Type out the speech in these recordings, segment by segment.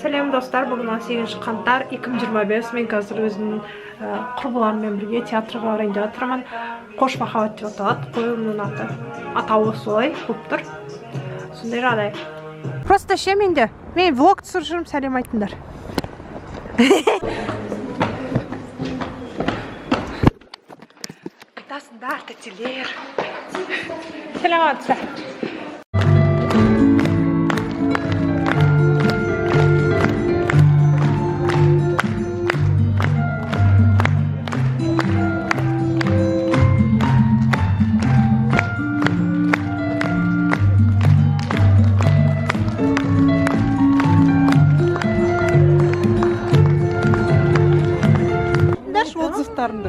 Сәлем достар, бүгін 18 қаңтар 2025. Мен қазір өзімнің құрбыларыммен бірге театрға барайын деп жатырмын. Қош махаббат деп аталады. Қойылымның атауы солай болып тұр. Сондай жағдай. Просто ше мен влог түсіріп жүрмін, сәлем айтыңдар. Қайтасыңдар, тәтелер. Сәлеметсіздер.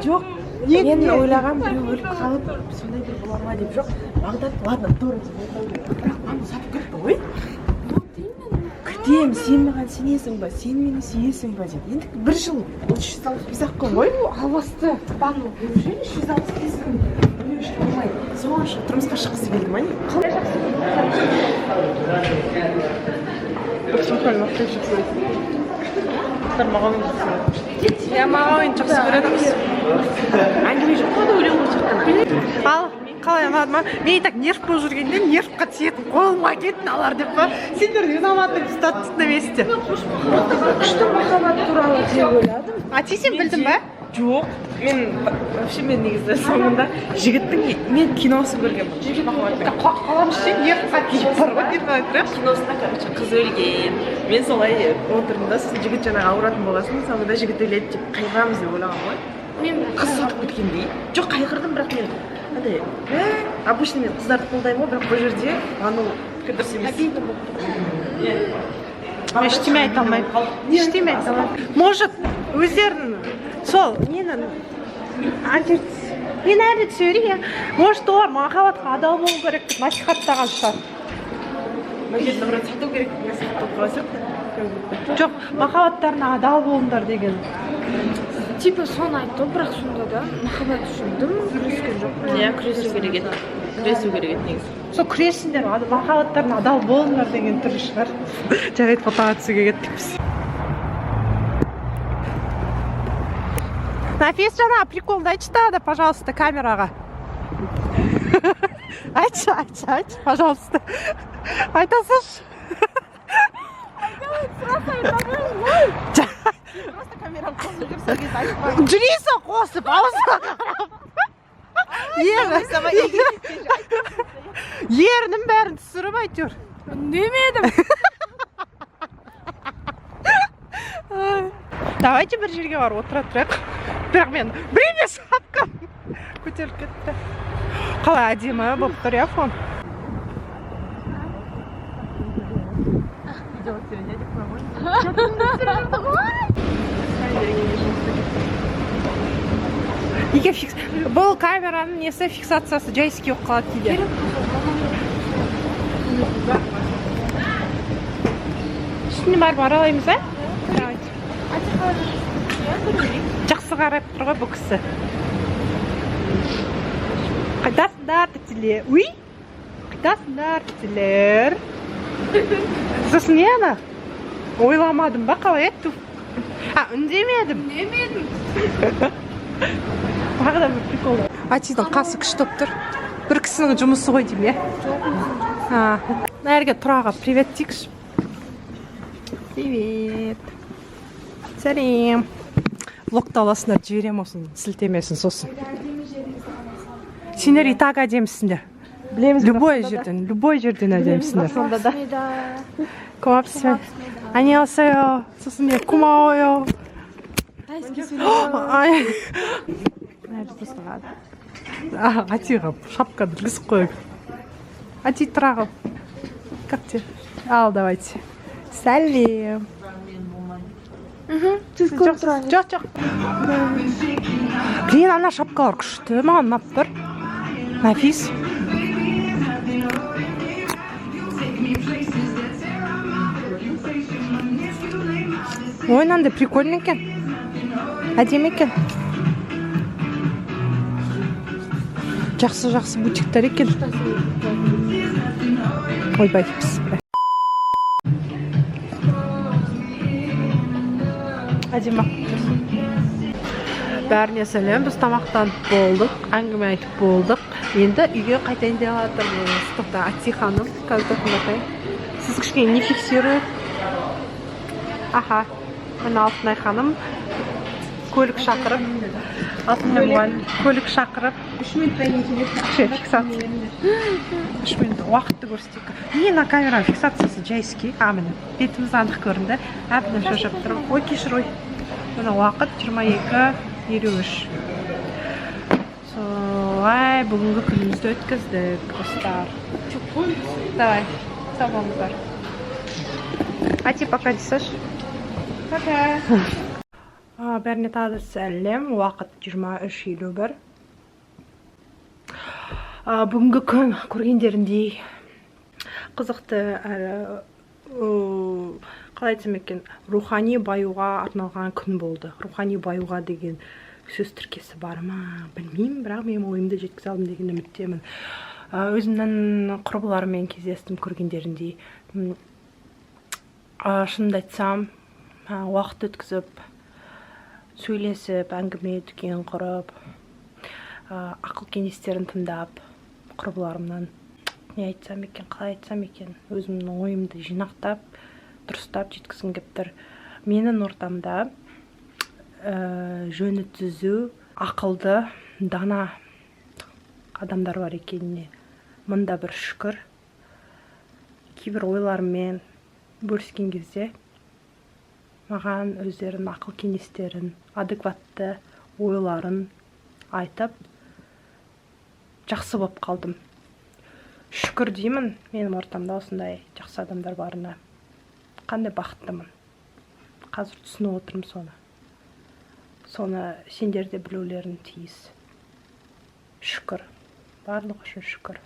Жоқ, мен ойлаған біреу өліп қалып, сондай бір бола ма деп жоқ. Бағдат, ладно, тура. Бірақ сатып кетті ғой. Күтем, сен маған сенесің ба, сен мені сүйесің ба деп. Енді бір жыл 365 күн ғой. Албасты, бану уже 365 күн. Біреу үшін болмай. Соған үшін тұрмысқа шыққысы келді ма не? Қалай жақсы? Я маған ойын жақсы көреді. Әңгіме жоқ қой да өлең ғой шыққана. Ал, қалай ұнады ма? Мен так нерв болып жүргенде нервқа тиетін қолыма кеттін алар деп па. Сендер не заматып статус на месте. Күшті махаббат туралы деп ойладым. А сен білдің ба? Жоқ, вообще мен негізі соңында жігіттің мен киносын көргенмін. Жігіт махаббатпен. Қалам ішсен нервқа тиіп бар ғой деп айтыр. Киносында, короче, қыз өлген. Мен солай отырдым да, сосын жігіт жаңағы ауыратын болғасын, соңында жігіт өледі деп қайғырамыз деп ойлаған ғой. Мен қыз сатып кеткендей. Жоқ, қайғырдым, бірақ мен андай, обычно мен қыздарды қолдаймын ғой, бірақ бұл жерде ану дұрыс емес. Мен ештеме айта алмаймын. Ештеме айта алмаймын. Может, өздерін сол нені мен әрі түсірейін. Может, олар махаббатқа адал болу керек деп насихаттаған шығар. Мәкет нұрат сату керек деп насихаттап тұрасың. Жоқ, махаббаттарына адал болыңдар деген. Типа соны айтты, бірақ сонда да махаббат үшін дым күрескен жоқ. Иә, күресу керек еді. Күресу керек еді негізі. Сол күресіңдер, махаббаттарына адал болыңдар деген түрі шығар. Жарайды, фотоға түсуге кеттікпіз. Нафис, жаңа приколды айтшы да, пожалуйста, камераға. Айтшы, пожалуйста. Айтасыш. Просто камерам қосып жүрсеңіз айтпай. Жүрейсің қосып, аузына қарап. Ерінің бәрін түсіріп айтыр. Үндемедім. Давайте бір жерге бар, отыра тұрайық. Бірақ мен бір емес шапкам көтеріліп кетті. Қалай әдемі болып тұр, я фон. Бұл камераның несі фиксациясы жайске оқ қалады кейде. Үстіне барып аралаймыз, ә? Жақсы қарап тұр ғой бұл кісі. Қайдасыңдар, тәтелер? Уй? Қайдасыңдар, тәтелер? Сосын не ана? Ойламадым ба, қалай еді? Үндемедім. Тағы да бір прикол. Атидің қасы күшті болып тұр. Бір кісінің жұмысы ғой дейм, е? Нәрге Тұраға привет дейікші. Привет. Сәлем. Влогты аласындар, жіберем осын, сілтемесін сосын. Сендер и так әдемісіңдер. Любой жерден әдемісіңдер. Сонда да. Көмапсың. Ан녕하세요. сосын не, 고마워요. Атиға шапканы ілгісіп қойып. Ати, Тұраға. Как тебе? Ал, давайте. Сәлем. Жоқ. Блин, ана шапкалар күшті, маған ұнап тұр. Нафис. Ой, мынандай прикольный екен. Әдемі екен. Жақсы бутиктер екен. Ойбай, піс. әдемі тұрсын. Бәріне сәлем, біз тамақтанып болдық, әңгіме айтып болдық. Енді үйге қайтайын деп жатырмыз. Тоқта, Ати ханым, қазір тоқтай. Сіз кішкене не фиксирует? Аха, мына Алтынай ханым көлік шақырып, Алтынай мұғалім көлік шақырып, 3 минуттан кейін келеді. Фиксация. 3 минут уақытты көрсетейік. Не на камера фиксациясы жайский. Міне, бетіміз анық көрінді. Әбден шошып тұрмын. Ой, кешір ой. Мына уақыт 22:53. Солай, бүгінгі күнімізді өткіздік, достар. Давай, сау болыңыздар. Ати, пока десеш. Пока. Бәріне тағы сәлем. Уақыт 23:51. Бүгінгі күн көргендеріндей қызықты әрі қалай айтсам екен, рухани баюға арналған күн болды. Рухани баюға деген сөз тіркесі бар ма білмеймін, бірақ мен ойымды жеткізе алдым деген үміттемін. Өзімнің құрбыларыммен кездестім көргендеріндей. Шынымды айтсам, уақыт өткізіп, сөйлесіп, әңгіме дүкен құрып, ақыл кеңестерін тыңдап, құрбыларымнан не айтсам екен, қалай айтсам екен, өзімнің ойымды жинақтап, дұрыстап жеткізгім келіп тұр. Менің ортамда жөні түзу, ақылды, дана адамдар бар екеніне мында бір шүкір. Кейбір ойларымен бөліскен кезде маған өздерінің ақыл кеңестерін, адекватты ойларын айтып, жақсы болып қалдым. Шүкір деймін, менің ортамда осындай жақсы адамдар барына. Қандай бақыттымын. Қазір түсініп отырмын соны. Соны сендер де білулерің тиіс. Шүкір. Барлық үшін шүкір.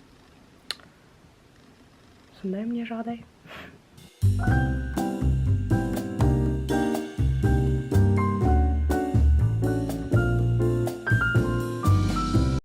Сондай міне жағдай.